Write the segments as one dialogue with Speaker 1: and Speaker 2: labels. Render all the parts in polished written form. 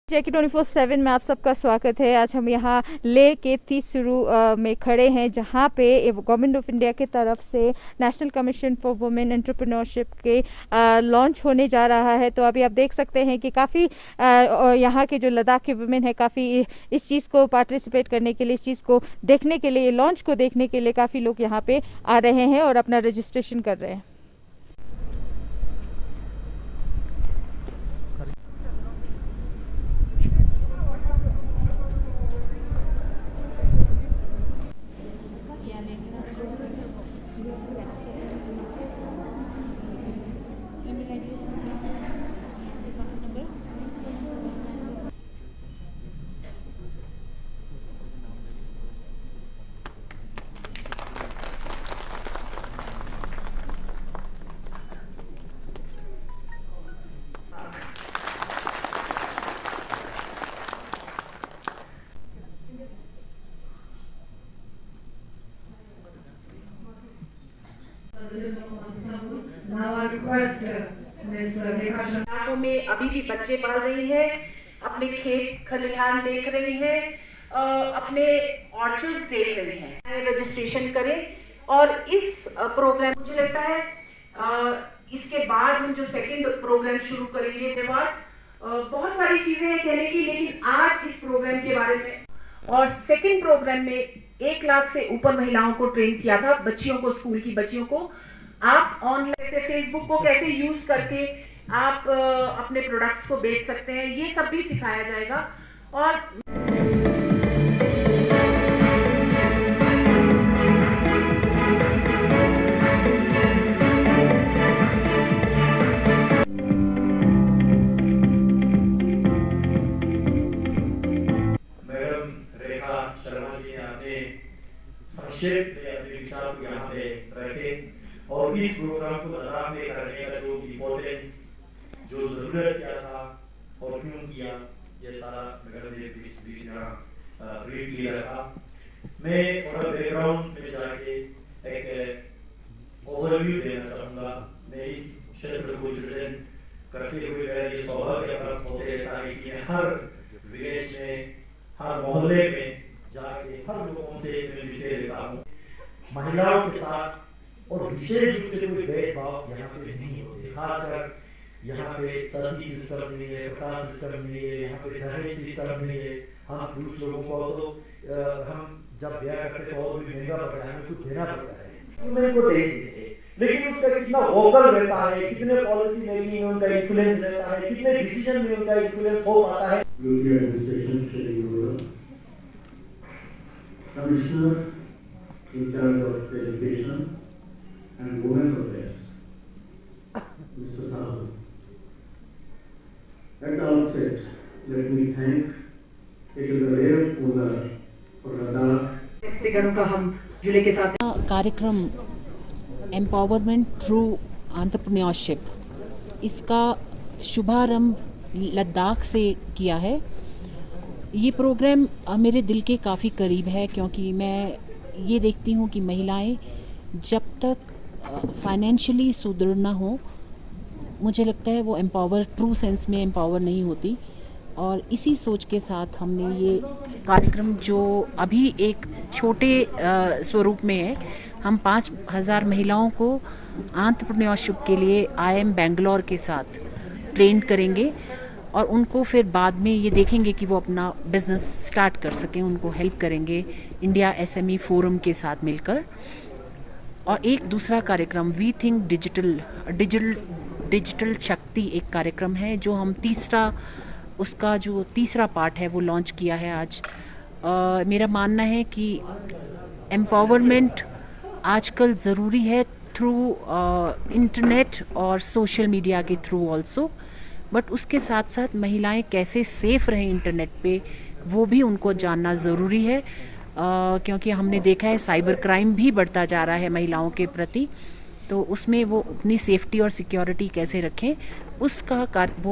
Speaker 1: जैकी 24/7 में आप सबका स्वागत है। आज हम यहाँ ले के तीसरू में खड़े हैं, जहाँ पे गवर्नमेंट ऑफ इंडिया की तरफ से national commission for women entrepreneurship के लॉन्च होने जा रहा है। तो अभी आप देख सकते हैं कि काफ़ी यहाँ के जो लद्दाख के वुमेन है काफ़ी इस चीज़ को पार्टिसिपेट करने के लिए, इस चीज़ को देखने के लिए, लॉन्च को देखने के लिए काफ़ी लोग यहाँ पे आ रहे हैं और अपना रजिस्ट्रेशन कर रहे हैं।
Speaker 2: में अभी भी बच्चे पाल रही है, अपने खेत खलिहान देख रही है, अपने ऑर्चर्ड्स देख रही है। रजिस्ट्रेशन करें और इस प्रोग्राम मुझे लगता है इसके बाद हम जो सेकंड प्रोग्राम शुरू करेंगे के बाद बहुत सारी चीजें हैं कहने की, लेकिन आज इस प्रोग्राम के बारे में और सेकंड प्रोग्राम में 1 लाख से ऊपर महिलाओं को ट्रेन किया था, बच्चियों को, स्कूल की बच्चियों को। आप ऑनलाइन से फेसबुक को कैसे यूज करके आप अपने प्रोडक्ट्स को बेच सकते हैं, ये सब भी सिखाया जाएगा। और
Speaker 3: मैडम रेखा शर्मा जी ने अपने संक्षेप में अपने विचार को यहाँ पे रखे और इस प्रोग्राम को लद्दाख में करने का जो इम्पोर्टेंस, जो जरूरत क्या था और क्यों किया, ये सारा मैडम ने ब्रीफ किया रखा। मैं थोड़ा बैकग्राउंड में जाके एक ओवरव्यू देना चाहूँगा। मैं इस क्षेत्र को रिप्रेजेंट करते हुए मेरा ये सौभाग्य प्राप्त होते रहता है कि हर विलेज में, हर मोहल्ले में जाके हर लोगों से मैं मिलते रहता हूँ। महिलाओं के साथ और विशेष रूप से कोई भेदभाव यहाँ पे नहीं होते। खासकर यहाँ पे सभी सिस्टम नहीं है, प्रकाश सिस्टम नहीं है, यहाँ पे दहेज सिस्टम नहीं है। हम पुरुष लोगों को तो हम जब ब्याह करते तो और भी महंगा पड़ता है, हमें कुछ देना पड़ता है, मेरे को दे देते हैं। लेकिन उसका कितना वोकल रहता है, कितने पॉलिसी मेकिंग में उनका इन्फ्लुएंस रहता है, कितने डिसीजन में उनका इन्फ्लुएंस हो पाता है।
Speaker 4: Commissioner in charge of education and women's affairs, Mr. Sahu. At the outset, let me thank, it is a rare honor for Ladakh
Speaker 2: व्यक्तिगणों का हम जुड़े के साथ
Speaker 5: कार्यक्रम एम्पावरमेंट थ्रू एंटरप्रेन्योरशिप, इसका शुभारंभ लद्दाख से किया है। ये प्रोग्राम मेरे दिल के काफ़ी करीब है, क्योंकि मैं ये देखती हूँ कि महिलाएं जब तक फाइनेंशियली सुदृढ़ ना हो, मुझे लगता है वो एम्पावर, ट्रू सेंस में एम्पावर नहीं होती। और इसी सोच के साथ हमने ये कार्यक्रम, जो अभी एक छोटे स्वरूप में है, हम 5,000 महिलाओं को एंटरप्रेन्योरशिप के लिए IIM बेंगलोर के साथ ट्रेन करेंगे और उनको फिर बाद में ये देखेंगे कि वो अपना बिजनेस स्टार्ट कर सकें। उनको हेल्प करेंगे इंडिया SME फोरम के साथ मिलकर। और एक दूसरा कार्यक्रम वी थिंक डिजिटल शक्ति एक कार्यक्रम है, जो हम उसका जो तीसरा पार्ट है वो लॉन्च किया है आज। मेरा मानना है कि एम्पावरमेंट आजकल ज़रूरी है थ्रू इंटरनेट और सोशल मीडिया के थ्रू ऑल्सो, बट उसके साथ साथ महिलाएं कैसे सेफ रहें इंटरनेट पे, वो भी उनको जानना ज़रूरी है। क्योंकि हमने देखा है साइबर क्राइम भी बढ़ता जा रहा है महिलाओं के प्रति, तो उसमें वो अपनी सेफ्टी और सिक्योरिटी कैसे रखें, वो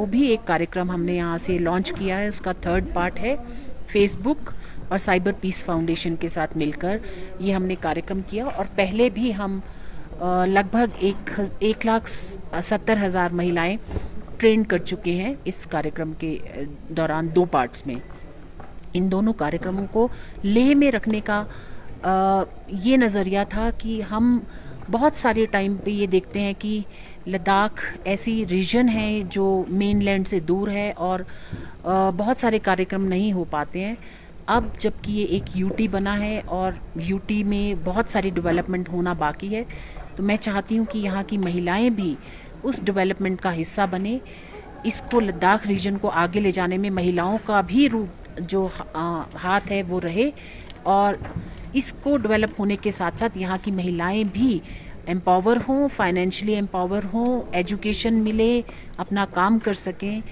Speaker 5: भी एक कार्यक्रम हमने यहाँ से लॉन्च किया है। उसका 3rd पार्ट है। फेसबुक और साइबर पीस फाउंडेशन के साथ मिलकर ये हमने कार्यक्रम किया। और पहले भी हम लगभग 1,70,000 महिलाएं ट्रेन कर चुके हैं इस कार्यक्रम के दौरान 2 पार्ट्स में। इन दोनों कार्यक्रमों को लेह में रखने का ये नज़रिया था कि हम बहुत सारे टाइम पे ये देखते हैं कि लद्दाख ऐसी रीजन है जो मेनलैंड से दूर है और बहुत सारे कार्यक्रम नहीं हो पाते हैं। अब जबकि ये एक यूटी बना है और यूटी में बहुत सारी डेवलपमेंट होना बाकी है, तो मैं चाहती हूँ कि यहाँ की महिलाएं भी उस डेवलपमेंट का हिस्सा बने। इसको लद्दाख रीजन को आगे ले जाने में महिलाओं का भी रूप जो हाथ है वो रहे और इसको डेवलप होने के साथ साथ यहाँ की महिलाएं भी एम्पावर हों, फाइनेंशियली एम्पावर हों, एजुकेशन मिले, अपना काम कर सकें,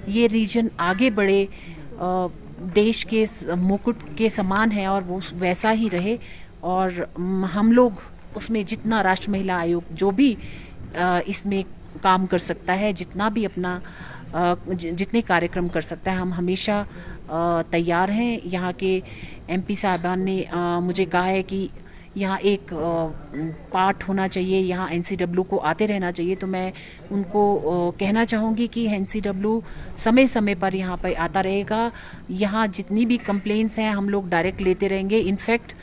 Speaker 5: ये रीजन आगे बढ़े, देश के मुकुट के समान है और वो वैसा ही रहे। और हम लोग उसमें जितना राष्ट्रीय महिला आयोग जो भी इसमें काम कर सकता है, जितना भी अपना जितने कार्यक्रम कर सकता है, हम हमेशा तैयार हैं। यहाँ के एमपी साहबान ने मुझे कहा है कि यहाँ एक पार्ट होना चाहिए, यहाँ एनसीडब्ल्यू को आते रहना चाहिए, तो मैं उनको कहना चाहूँगी कि एनसीडब्ल्यू समय समय पर यहाँ पर आता रहेगा। यहाँ जितनी भी कंप्लेंट्स हैं हम लोग डायरेक्ट लेते रहेंगे। इनफैक्ट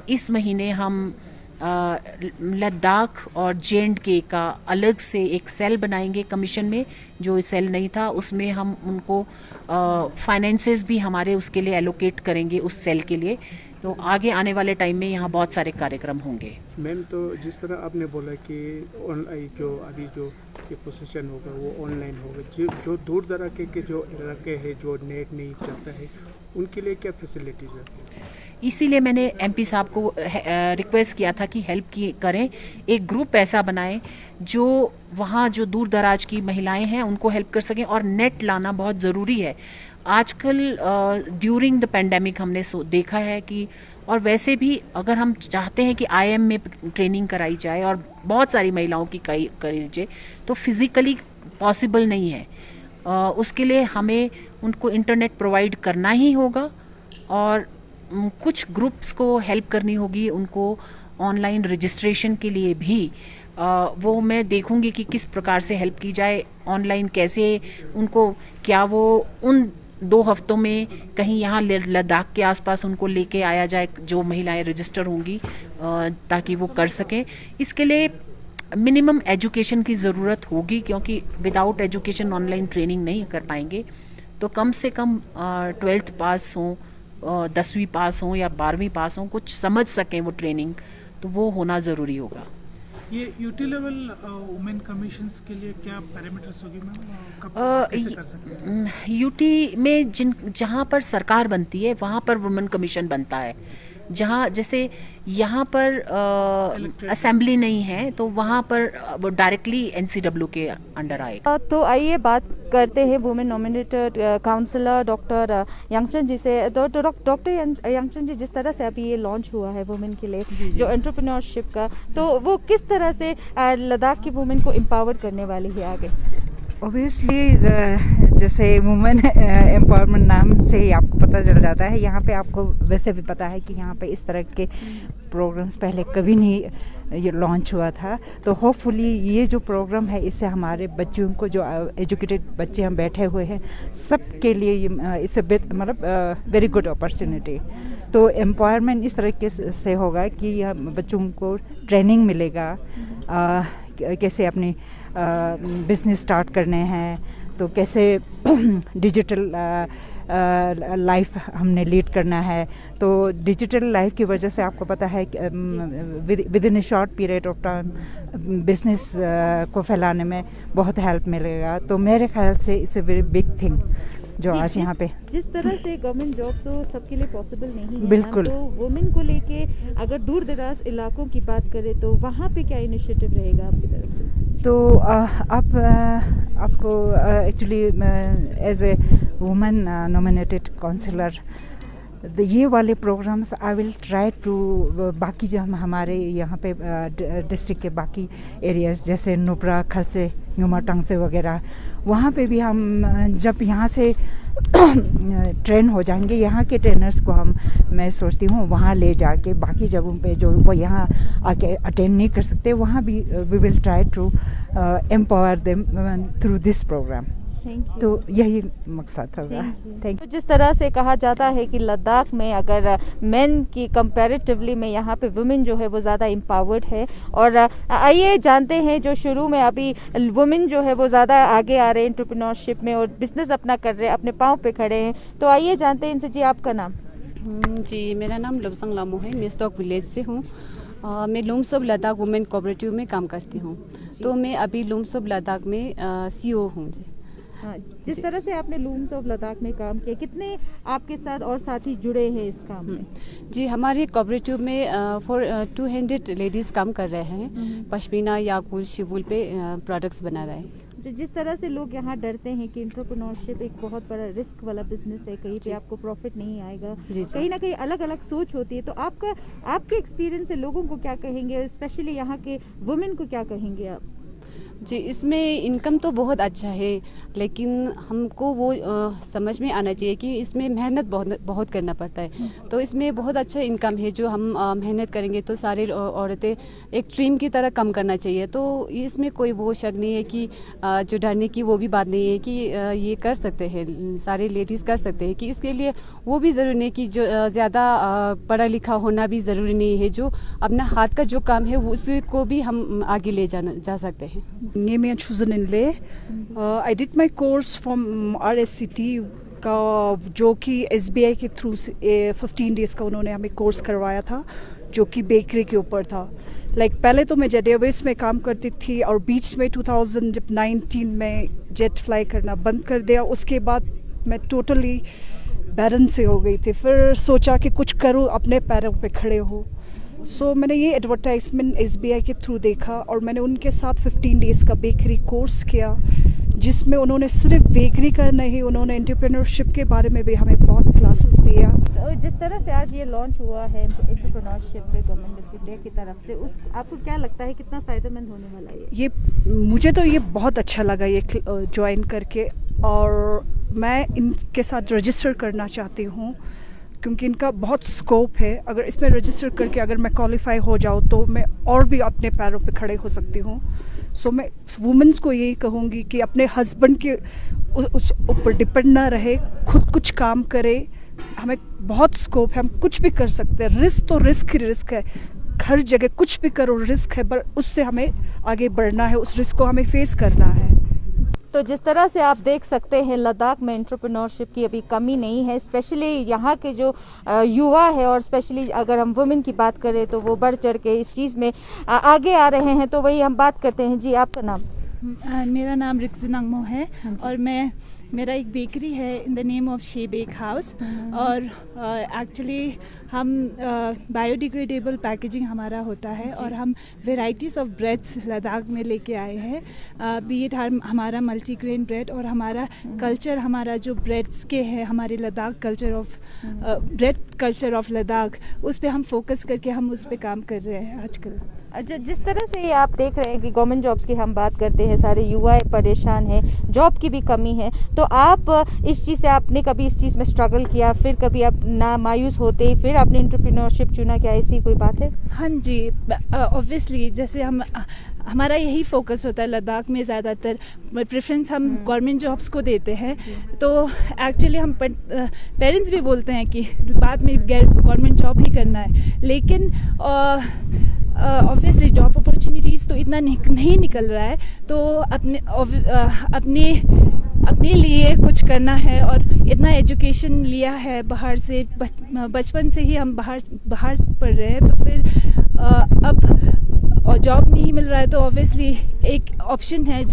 Speaker 5: इस महीने हम लद्दाख और जे.एंड.के का अलग से एक सेल बनाएंगे कमीशन में, जो सेल नहीं था उसमें हम उनको फाइनेंसेस भी हमारे उसके लिए एलोकेट करेंगे उस सेल के लिए। तो आगे आने वाले टाइम में यहाँ बहुत सारे कार्यक्रम होंगे।
Speaker 6: मैम, तो जिस तरह आपने बोला कि ऑनलाइन जो अभी जो ये पोजीशन होगा वो ऑनलाइन होगा, जो दूर दराज के जो इलाके हैं जो नेट नहीं चलता है उनके लिए क्या फैसिलिटीज़ है?
Speaker 5: इसीलिए मैंने एमपी साहब को रिक्वेस्ट किया था कि हेल्प करें, एक ग्रुप ऐसा बनाएं जो वहाँ जो दूर दराज की महिलाएं हैं उनको हेल्प कर सकें। और नेट लाना बहुत ज़रूरी है आजकल। ड्यूरिंग द पेंडेमिक हमने देखा है कि, और वैसे भी अगर हम चाहते हैं कि आईएम में ट्रेनिंग कराई जाए और बहुत सारी महिलाओं की करी जाए, तो फिज़िकली पॉसिबल नहीं है। उसके लिए हमें उनको इंटरनेट प्रोवाइड करना ही होगा और कुछ ग्रुप्स को हेल्प करनी होगी, उनको ऑनलाइन रजिस्ट्रेशन के लिए भी वो मैं देखूंगी कि किस प्रकार से हेल्प की जाए ऑनलाइन, कैसे उनको, क्या वो उन 2 हफ्तों में कहीं यहाँ लद्दाख के आसपास उनको लेके आया जाए जो महिलाएं रजिस्टर होंगी, ताकि वो कर सकें। इसके लिए मिनिमम एजुकेशन की ज़रूरत होगी, क्योंकि विदाउट एजुकेशन ऑनलाइन ट्रेनिंग नहीं कर पाएंगे। तो कम से कम 12th पास हों, 10वीं पास हों या 12वीं पास हों, कुछ समझ सकें वो ट्रेनिंग, तो वो होना ज़रूरी होगा।
Speaker 7: ये यूटी लेवल वुमेन कमीशंस के लिए क्या पैरामीटर्स होगी मैम, कब कैसे कर सकते हैं?
Speaker 5: यूटी में जहाँ पर सरकार बनती है वहाँ पर वुमेन कमीशन बनता है। जहाँ जैसे यहाँ पर असेंबली नहीं है तो वहाँ पर वो डायरेक्टली एनसीडब्ल्यू के अंडर आएगा।
Speaker 1: तो आइए बात करते हैं वुमेन नॉमिनेटेड काउंसलर डॉक्टर यांगचन जी से। तो डॉक्टर यांगचन जी, जिस तरह से अभी ये लॉन्च हुआ है वुमेन के लिए जो एंटरप्रेन्योरशिप का, तो वो किस तरह से लद्दाख की वुमेन को एम्पावर करने वाली है आगे?
Speaker 8: ऑब्वियसली जैसे वुमेन एम्पावरमेंट नाम से ही आपको पता चल जाता है। यहाँ पे आपको वैसे भी पता है कि यहाँ पे इस तरह के प्रोग्राम्स पहले कभी नहीं ये लॉन्च हुआ था। तो होपफुली ये जो प्रोग्राम है इससे हमारे बच्चों को, जो एजुकेटेड बच्चे हम बैठे हुए हैं, सब के लिए इससे मतलब वेरी गुड अपॉर्चुनिटी। तो एम्पावरमेंट इस तरीके से होगा कि बच्चों को ट्रेनिंग मिलेगा, कैसे अपनी बिजनेस स्टार्ट करने हैं, तो कैसे डिजिटल लाइफ हमने लीड करना है। तो डिजिटल लाइफ की वजह से आपको पता है with in A short period of time business को फैलाने में बहुत हेल्प मिलेगा। तो मेरे ख्याल से it's a very big thing जो आज यहाँ पे।
Speaker 1: जिस तरह से गवर्नमेंट जॉब तो सबके लिए पॉसिबल नहीं है,
Speaker 8: बिल्कुल। तो
Speaker 1: वुमेन को लेके अगर दूर दराज इलाकों की बात करें तो वहाँ पे क्या इनिशिएटिव रहेगा आपकी तरफ से?
Speaker 8: तो आपको actually as a women nominated counsellor ये वाले programmes I will try to बाकी जो हम हमारे यहाँ पे डिस्ट्रिक्ट के बाकी एरियाज जैसे नुब्रा, खलसे, न्यूमाटांगसे वगैरह, वहाँ पे भी हम जब यहाँ से ट्रेन हो जाएंगे, यहाँ के ट्रेनर्स को मैं सोचती हूँ वहाँ ले जाके बाकी जगहों पे जो वो यहाँ आके अटेंड नहीं कर सकते, वहाँ भी we will try to empower them through this programme. तो यही मकसद होगा। Thank
Speaker 1: you. जिस तरह से कहा जाता है कि लद्दाख में अगर मेन की कंपैरेटिवली में यहाँ पे वुमेन जो है वो ज़्यादा एम्पावर्ड है, और आइए जानते हैं जो शुरू में अभी वुमेन जो है वो ज़्यादा आगे आ रहे हैं एंटरप्रेन्योरशिप में और बिजनेस अपना कर रहे हैं, अपने पाँव पे खड़े हैं। तो आइए जानते हैं इनसे। जी आपका नाम?
Speaker 9: जी मेरा नाम लुबसंग लामो है, मैं स्टॉक विलेज से हूँ। मैं looms of Ladakh women cooperative में काम करती हूँ। तो मैं अभी लूम्स ऑफ लद्दाख में CEO हूँ जी।
Speaker 1: जिस तरह से आपने लूम्स ऑफ लद्दाख में काम किया, कितने आपके साथ और साथी जुड़े हैं इस काम में?
Speaker 9: जी हमारे कोऑपरेटिव में 200 लेडीज़ काम कर रहे हैं, पश्मीना, याकुल, शिवुल पे प्रोडक्ट्स बना रहे हैं।
Speaker 1: जिस तरह से लोग यहाँ डरते हैं कि एंटरप्रेन्योरशिप एक बहुत बड़ा रिस्क वाला बिजनेस है, कहीं पे आपको प्रॉफिट नहीं आएगा, कहीं ना कहीं अलग अलग सोच होती है, तो आपके एक्सपीरियंस से लोगों को क्या कहेंगे, स्पेशली यहाँ के वुमेन को क्या कहेंगे आप?
Speaker 9: जी इसमें इनकम तो बहुत अच्छा है, लेकिन हमको वो समझ में आना चाहिए कि इसमें मेहनत बहुत करना पड़ता है। तो इसमें बहुत अच्छा इनकम है, जो हम मेहनत करेंगे तो सारी औरतें एक ड्रीम की तरह काम करना चाहिए। तो इसमें कोई वो शक नहीं है कि जो डरने की वो भी बात नहीं है कि ये कर सकते हैं, सारे लेडीज़ कर सकते हैं, कि इसके लिए वो भी ज़रूरी नहीं कि जो ज़्यादा पढ़ा लिखा होना भी ज़रूरी नहीं है। जो अपना हाथ का जो काम है उसी को भी हम आगे ले जा सकते हैं।
Speaker 10: Name is Chuzen Inle. I did my course from RSCT का, जो कि SBI के थ्रू 15 डेज का उन्होंने हमें कोर्स करवाया था, जो कि बेकरी के ऊपर था। पहले तो मैं जेट एयरवेज में काम करती थी और बीच में 2019 में जेट फ्लाई करना बंद कर दिया। उसके बाद मैं टोटली बैरन से हो गई थी। फिर सोचा कि कुछ करूँ, अपने पैरों पे खड़े हो। मैंने ये एडवर्टाइजमेंट SBI के थ्रू देखा और मैंने उनके साथ 15 डेज का बेकरी कोर्स किया, जिसमें उन्होंने सिर्फ बेकरी का नहीं, उन्होंने एंटरप्रेन्योरशिप के बारे में भी हमें बहुत क्लासेस दिया।
Speaker 1: तो जिस तरह से आज ये लॉन्च हुआ है एंटरप्रेन्योरशिप पे गवर्नमेंट ऑफ इंडिया की तरफ से, आपको क्या लगता है कितना फ़ायदेमंद होने वाला है ये?
Speaker 10: मुझे तो ये बहुत अच्छा लगा ये ज्वाइन करके, और मैं इनके साथ रजिस्टर करना चाहती हूँ क्योंकि इनका बहुत स्कोप है। अगर इसमें रजिस्टर करके अगर मैं क्वालिफाई हो जाऊँ तो मैं और भी अपने पैरों पे खड़े हो सकती हूँ। मैं वुमेन्स को यही कहूँगी कि अपने हस्बैंड के उस ऊपर डिपेंड ना रहे, खुद कुछ काम करे। हमें बहुत स्कोप है, हम कुछ भी कर सकते हैं। रिस्क तो रिस्क है, हर जगह कुछ भी करो रिस्क है, पर उससे हमें आगे बढ़ना है, उस रिस्क को हमें फेस करना है।
Speaker 1: तो जिस तरह से आप देख सकते हैं लद्दाख में एंटरप्रेन्योरशिप की अभी कमी नहीं है, स्पेशली यहाँ के जो युवा है, और स्पेशली अगर हम वुमेन की बात करें तो वो बढ़ चढ़ के इस चीज़ में आगे आ रहे हैं। तो वही हम बात करते हैं। जी आपका नाम?
Speaker 11: मेरा नाम रिक्सिनांगमो है और मेरा एक बेकरी है इन द नेम ऑफ शे बेक हाउस, और एक्चुअली हम बायोडिग्रेडेबल पैकेजिंग हमारा होता है और हम वेराइटीज़ ऑफ ब्रेड्स लद्दाख में लेके आए हैं। बी इट हमारा मल्टीग्रेन ब्रेड, और हमारा कल्चर, हमारा जो ब्रेड्स के हैं, हमारे Ladakh culture of bread culture of Ladakh, उस पर हम फोकस करके हम उस पर काम कर रहे हैं आजकल।
Speaker 1: जिस तरह से आप देख रहे हैं कि गवर्नमेंट जॉब्स की हम बात करते हैं, सारे युवा परेशान हैं, जॉब की भी कमी है, तो आप इस चीज़ से, आपने कभी इस चीज़ में स्ट्रगल किया, फिर कभी आप ना मायूस होते फिर आपने एंटरप्रेन्योरशिप चुना, क्या ऐसी कोई बात है?
Speaker 11: हाँ जी, ऑब्वियसली जैसे हमारा यही फोकस होता है लद्दाख में, ज़्यादातर प्रेफरेंस हम गवर्नमेंट जॉब्स को देते हैं। तो एक्चुअली हम पेरेंट्स भी बोलते हैं कि बाद में गवर्नमेंट जॉब ही करना है, लेकिन ऑब्वियसली जॉब अपॉर्चुनिटीज़ तो इतना नहीं निकल रहा है। तो अपने लिए कुछ करना है, और इतना एजुकेशन लिया है बाहर से, बचपन से ही हम बाहर पढ़ रहे हैं, तो फिर अब और जॉब नहीं मिल रहा है तो ऑब्वियसली एक ऑप्शन है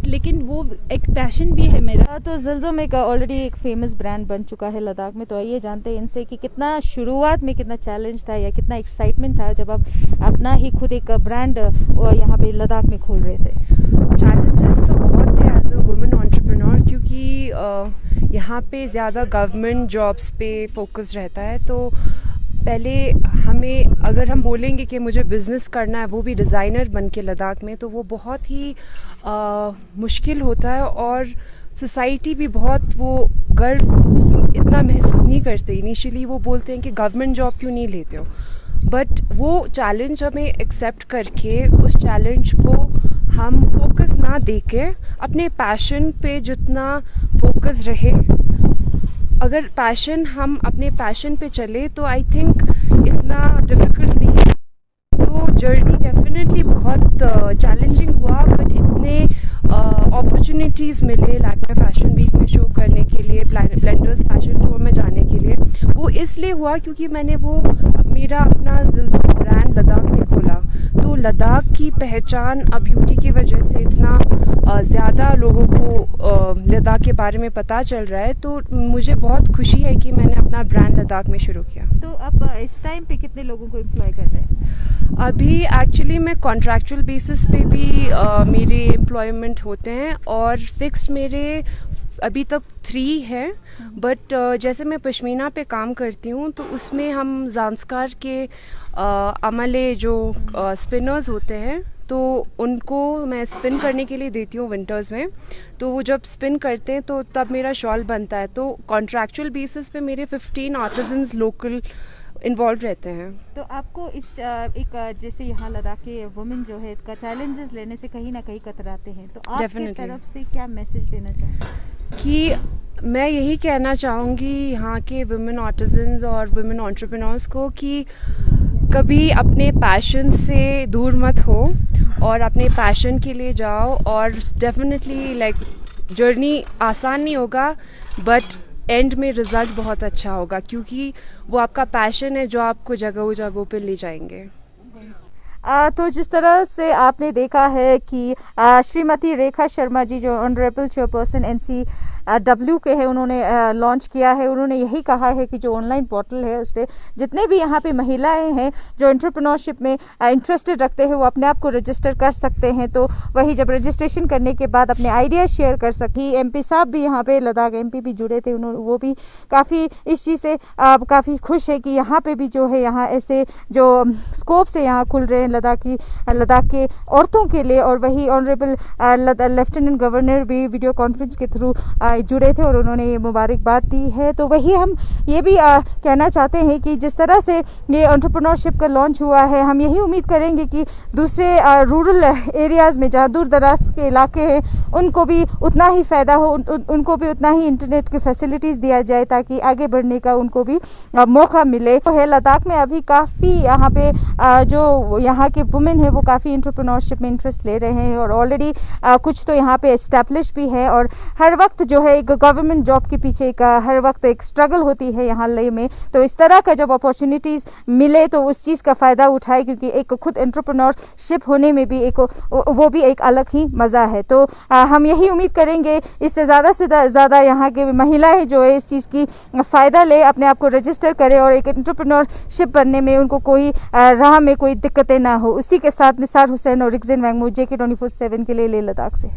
Speaker 11: लेकिन वो एक पैशन भी है मेरा।
Speaker 1: तो ज़ल्ज़ोमेक ऑलरेडी एक फेमस ब्रांड बन चुका है लद्दाख में, तो आइए जानते हैं इनसे कि कितना शुरुआत में कितना चैलेंज था या कितना एक्साइटमेंट था जब आप अपना ही खुद एक ब्रांड यहाँ पे लद्दाख में खोल रहे थे।
Speaker 12: चैलेंजेस तो बहुत थे एज अ वुमेन एंटरप्रेन्योर, क्योंकि यहाँ पे ज़्यादा गवर्नमेंट जॉब्स पे फोकस रहता है। तो पहले हमें अगर हम बोलेंगे कि मुझे बिज़नेस करना है, वो भी डिज़ाइनर बन के लद्दाख में, तो वो बहुत ही मुश्किल होता है और सोसाइटी भी बहुत वो गर्व इतना महसूस नहीं करते। इनिशियली वो बोलते हैं कि गवर्नमेंट जॉब क्यों नहीं लेते हो, बट वो चैलेंज हमें एक्सेप्ट करके उस चैलेंज को हम फोकस ना देके अपने पैशन पे जितना फोकस रहे, अगर पैशन हम अपने पैशन पे चले तो आई थिंक इतना डिफ़िकल्ट नहीं है। तो जर्नी डेफिनेटली बहुत चैलेंजिंग हुआ, बट इतने अपॉर्चुनिटीज़ मिले लैक्मे फैशन वीक में शो करने के लिए, ब्लेंडर्स फैशन शो में जाने के लिए। वो इसलिए हुआ क्योंकि मैंने वो मेरा अपना ब्रांड लद्दाख में खोला। तो लद्दाख की पहचान अब ब्यूटी की वजह से इतना ज़्यादा लोगों को लद्दाख के बारे में पता चल रहा है। तो मुझे बहुत खुशी है कि मैंने अपना ब्रांड लद्दाख में शुरू किया।
Speaker 1: तो अब इस टाइम पे कितने लोगों को एम्प्लॉय कर रहे हैं?
Speaker 12: अभी एक्चुअली मैं कॉन्ट्रैक्चुअल बेसिस पे भी मेरे एम्प्लॉयमेंट होते हैं और फिक्स मेरे अभी तक 3 हैं। बट जैसे मैं पश्मीना पे काम करती हूँ तो उसमें हम ज़ांस्कार के अमले जो स्पिनर्स होते हैं तो उनको मैं स्पिन करने के लिए देती हूँ विंटर्स में। तो वो जब स्पिन करते हैं तो तब मेरा शॉल बनता है। तो कॉन्ट्रैक्चुअल बेसिस पे मेरे 15 आर्टिजन्स लोकल इन्वॉल्व रहते हैं।
Speaker 1: तो आपको इस एक जैसे यहाँ लद्दाख के वुमेन जो है का चैलेंजेस लेने से कहीं ना कहीं कतराते हैं, तो आपकी तरफ से क्या मैसेज देना चाहेंगे?
Speaker 12: कि मैं यही कहना चाहूँगी यहाँ के वुमेन आर्टिजन्स और वुमेन एंटरप्रेन्योर्स को कि कभी अपने पैशन से दूर मत हो और अपने पैशन के लिए जाओ। और डेफिनेटली लाइक जर्नी आसान नहीं होगा, बट एंड में रिज़ल्ट बहुत अच्छा होगा क्योंकि वो आपका पैशन है जो आपको जगहों जगहों पे ले जाएंगे।
Speaker 1: तो जिस तरह से आपने देखा है कि श्रीमती रेखा शर्मा जी जो ऑनरेबल चेयरपर्सन NCW के हैं, उन्होंने लॉन्च किया है। उन्होंने यही कहा है कि जो ऑनलाइन पोर्टल है उस पर जितने भी यहाँ पे महिलाएं हैं जो एंटरप्रेन्योरशिप में इंटरेस्टेड रखते हैं वो अपने आप को रजिस्टर कर सकते हैं। तो वही जब रजिस्ट्रेशन करने के बाद अपने आइडिया शेयर कर सकती। MP साहब भी यहाँ पे लद्दाख MP भी जुड़े थे, उन्होंने वो भी काफ़ी इस चीज़ से काफ़ी खुश है कि यहाँ पे भी जो है यहाँ ऐसे जो स्कोप से यहाँ खुल रहे हैं लद्दाख के औरतों के लिए। और वही ऑनरेबल लेफ्टिनेंट गवर्नर भी वीडियो कॉन्फ्रेंस के थ्रू जुड़े थे और उन्होंने ये मुबारकबाद दी है। तो वही हम ये भी कहना चाहते हैं कि जिस तरह से ये एंटरप्रेन्योरशिप का लॉन्च हुआ है, हम यही उम्मीद करेंगे कि दूसरे रूरल एरियाज़ में जहाँ दूर दराज के इलाके हैं उनको भी उतना ही फ़ायदा हो, उनको भी उतना ही इंटरनेट की फैसिलिटीज़ दिया जाए ताकि आगे बढ़ने का उनको भी मौका मिले। तो है लद्दाख में अभी काफ़ी यहाँ पे जो यहाँ के वुमेन है वो काफ़ी एंटरप्रेन्योरशिप में इंटरेस्ट ले रहे हैं और ऑलरेडी कुछ तो यहाँ पे एस्टैब्लिश भी है। और हर वक्त जो है एक गवर्नमेंट जॉब के पीछे का हर वक्त एक स्ट्रगल होती है यहाँ ले में। तो इस तरह का जब अपॉर्चुनिटीज़ मिले तो उस चीज़ का फ़ायदा उठाए क्योंकि एक खुद एंटरप्रेन्योरशिप होने में भी वो भी एक अलग ही मज़ा है। तो हम यही उम्मीद करेंगे इससे ज़्यादा यहाँ के महिलाएं जो है इस चीज़ की फ़ायदा ले, अपने आप को रजिस्टर करें और एक एंटरप्रेन्योरशिप बनने में उनको कोई राह में कोई दिक्कतें ना हो। उसी के साथ निसार हुसैन और रिक्जिन वैंगमू JK 24/7 के लिए लेह लद्दाख से।